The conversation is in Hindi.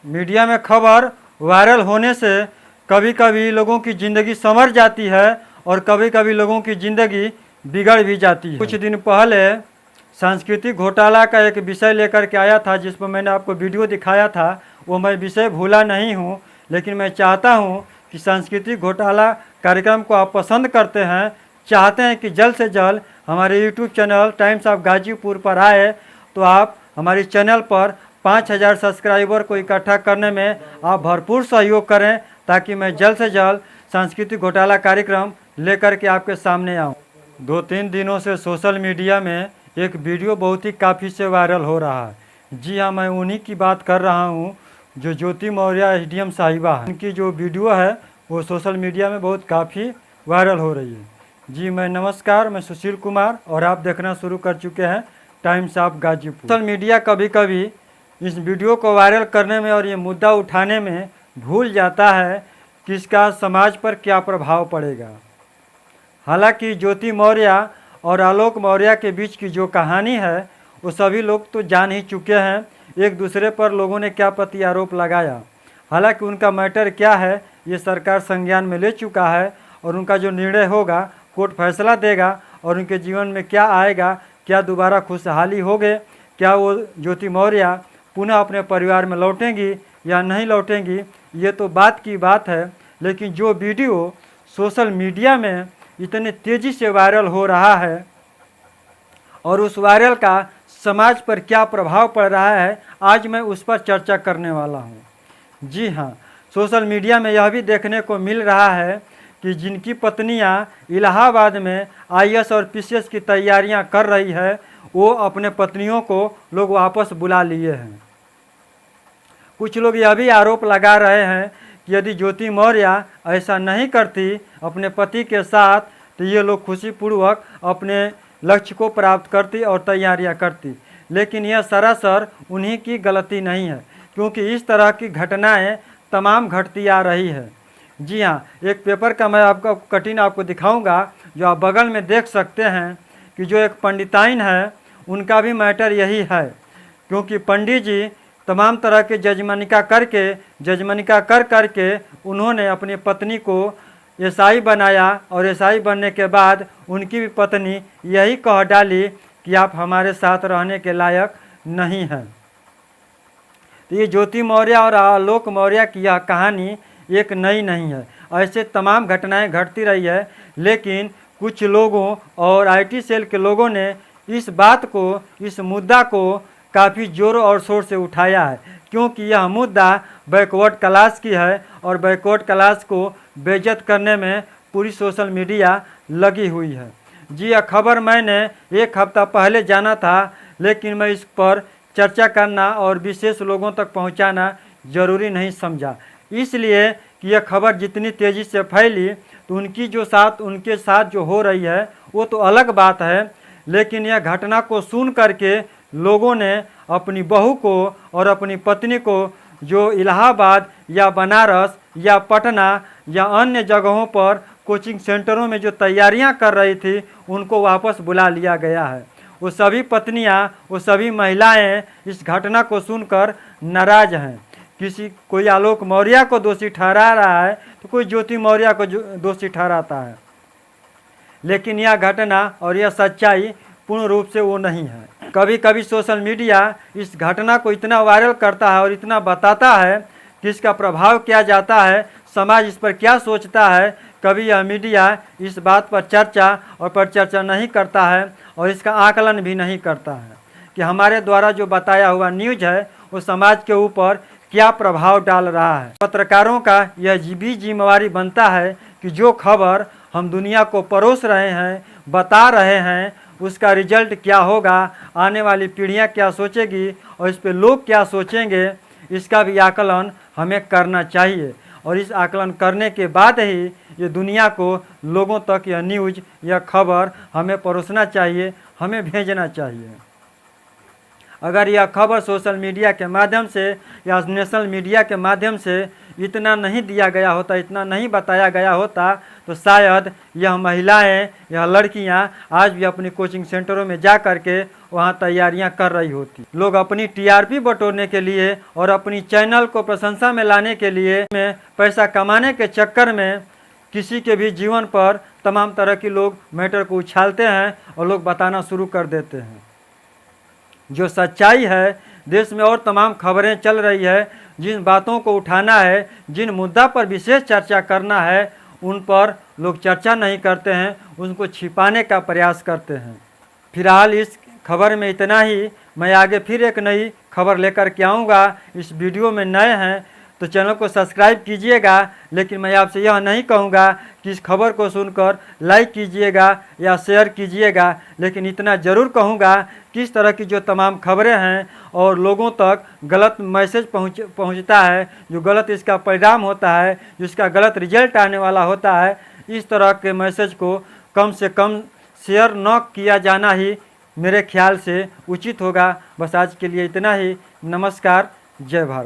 मीडिया में खबर वायरल होने से कभी कभी लोगों की ज़िंदगी संवर जाती है और कभी कभी लोगों की ज़िंदगी बिगड़ भी जाती है। कुछ दिन पहले सांस्कृतिक घोटाला का एक विषय लेकर के आया था, जिस पर मैंने आपको वीडियो दिखाया था। वो मैं विषय भूला नहीं हूँ, लेकिन मैं चाहता हूँ कि सांस्कृतिक घोटाला कार्यक्रम को आप पसंद करते हैं, चाहते हैं कि जल्द से जल्द हमारे YouTube channel times of Ghazipur पर आए, तो आप हमारे चैनल पर 5000 सब्सक्राइबर को इकट्ठा करने में आप भरपूर सहयोग करें, ताकि मैं जल्द से जल्द सांस्कृतिक घोटाला कार्यक्रम लेकर के आपके सामने आऊँ। 2-3 दिनों से सोशल मीडिया में एक वीडियो बहुत ही काफ़ी से वायरल हो रहा है। जी हाँ, मैं उन्हीं की बात कर रहा हूँ जो ज्योति मौर्य एसडीएम साहिबा है। उनकी जो वीडियो है वो सोशल मीडिया में बहुत काफ़ी वायरल हो रही है। जी मैं नमस्कार, मैं सुशील कुमार और आप देखना शुरू कर चुके हैं times of Ghazipur. Social media कभी कभी इस वीडियो को वायरल करने में और ये मुद्दा उठाने में भूल जाता है कि इसका समाज पर क्या प्रभाव पड़ेगा। हालांकि ज्योति मौर्य और आलोक मौर्य के बीच की जो कहानी है वो सभी लोग तो जान ही चुके हैं। एक दूसरे पर लोगों ने क्या प्रति आरोप लगाया, हालांकि उनका मैटर क्या है ये सरकार संज्ञान में ले चुका है और उनका जो निर्णय होगा कोर्ट फैसला देगा और उनके जीवन में क्या आएगा, क्या दोबारा खुशहाली होगी, क्या वो ज्योति मौर्य पुनः अपने परिवार में लौटेंगी या नहीं लौटेंगी, ये तो बात की बात है। लेकिन जो वीडियो सोशल मीडिया में इतने तेज़ी से वायरल हो रहा है और उस वायरल का समाज पर क्या प्रभाव पड़ रहा है, आज मैं उस पर चर्चा करने वाला हूँ। जी हाँ, सोशल मीडिया में यह भी देखने को मिल रहा है कि जिनकी पत्नियाँ इलाहाबाद में आईएएस और पीसीएस की तैयारियाँ कर रही है, वो अपने पत्नियों को लोग वापस बुला लिए हैं। कुछ लोग यह भी आरोप लगा रहे हैं कि यदि ज्योति मौर्य ऐसा नहीं करती अपने पति के साथ, तो ये लोग खुशीपूर्वक अपने लक्ष्य को प्राप्त करती और तैयारियां करती। लेकिन यह सरासर उन्हीं की गलती नहीं है, क्योंकि इस तरह की घटनाएं तमाम घटती आ रही है। जी हाँ, एक पेपर का मैं आपको कटिंग आपको दिखाऊंगा, जो आप बगल में देख सकते हैं कि जो एक पंडिताइन है उनका भी मैटर यही है। क्योंकि पंडित जी तमाम तरह के जजमनिका कर करके उन्होंने अपनी पत्नी को एसआई बनाया और एसआई बनने के बाद उनकी भी पत्नी यही कह डाली कि आप हमारे साथ रहने के लायक नहीं हैं। तो ये ज्योति मौर्य और आलोक मौर्य की यह कहानी एक नई नहीं है, ऐसे तमाम घटनाएं घटती रही है। लेकिन कुछ लोगों और आईटी सेल के लोगों ने इस बात को, इस मुद्दा को काफ़ी जोर और शोर से उठाया है, क्योंकि यह मुद्दा बैकवर्ड क्लास की है और बैकवर्ड क्लास को बेइज्जत करने में पूरी सोशल मीडिया लगी हुई है। जी यह खबर मैंने एक हफ्ता पहले जाना था, लेकिन मैं इस पर चर्चा करना और विशेष लोगों तक पहुंचाना ज़रूरी नहीं समझा, इसलिए कि यह खबर जितनी तेज़ी से फैली तो उनके साथ जो हो रही है वो तो अलग बात है। लेकिन यह घटना को सुन करके लोगों ने अपनी बहू को और अपनी पत्नी को जो इलाहाबाद या बनारस या पटना या अन्य जगहों पर कोचिंग सेंटरों में जो तैयारियां कर रही थी, उनको वापस बुला लिया गया है। वो सभी पत्नियां, वो सभी महिलाएं इस घटना को सुनकर नाराज़ हैं। कोई आलोक मौर्य को दोषी ठहरा रहा है तो कोई ज्योति मौर्य को दोषी ठहराता है, लेकिन यह घटना और यह सच्चाई पूर्ण रूप से वो नहीं है। कभी कभी सोशल मीडिया इस घटना को इतना वायरल करता है और इतना बताता है कि इसका प्रभाव क्या जाता है, समाज इस पर क्या सोचता है। कभी यह मीडिया इस बात पर चर्चा और परिचर्चा नहीं करता है और इसका आकलन भी नहीं करता है कि हमारे द्वारा जो बताया हुआ न्यूज़ है वो समाज के ऊपर क्या प्रभाव डाल रहा है। पत्रकारों का यह भी जिम्मेवारी बनता है कि जो खबर हम दुनिया को परोस रहे हैं, बता रहे हैं, उसका रिजल्ट क्या होगा, आने वाली पीढ़ियां क्या सोचेगी और इस पे लोग क्या सोचेंगे, इसका भी आकलन हमें करना चाहिए। और इस आकलन करने के बाद ही ये दुनिया को, लोगों तक यह न्यूज़, यह खबर हमें परोसना चाहिए, हमें भेजना चाहिए। अगर यह खबर सोशल मीडिया के माध्यम से या नेशनल मीडिया के माध्यम से इतना नहीं दिया गया होता, इतना नहीं बताया गया होता, तो शायद यह महिलाएं, यह लड़कियां आज भी अपनी कोचिंग सेंटरों में जा कर के वहाँ तैयारियां कर रही होती। लोग अपनी टीआरपी बटोरने के लिए और अपनी चैनल को प्रशंसा में लाने के लिए में पैसा कमाने के चक्कर में किसी के भी जीवन पर तमाम तरह के लोग मैटर को उछालते हैं और लोग बताना शुरू कर देते हैं। जो सच्चाई है, देश में और तमाम खबरें चल रही है, जिन बातों को उठाना है, जिन मुद्दा पर विशेष चर्चा करना है, उन पर लोग चर्चा नहीं करते हैं, उनको छिपाने का प्रयास करते हैं। फिलहाल इस खबर में इतना ही। मैं आगे फिर एक नई खबर लेकर के आऊँगा। इस वीडियो में नए हैं तो चैनल को सब्सक्राइब कीजिएगा, लेकिन मैं आपसे यह नहीं कहूँगा कि इस खबर को सुनकर लाइक कीजिएगा या शेयर कीजिएगा, लेकिन इतना ज़रूर कहूँगा कि इस तरह की जो तमाम खबरें हैं और लोगों तक गलत मैसेज पहुँचता है, जो गलत इसका परिणाम होता है, जिसका गलत रिजल्ट आने वाला होता है, इस तरह के मैसेज को कम से कम शेयर न किया जाना ही मेरे ख्याल से उचित होगा। बस आज के लिए इतना ही। नमस्कार, जय भारत।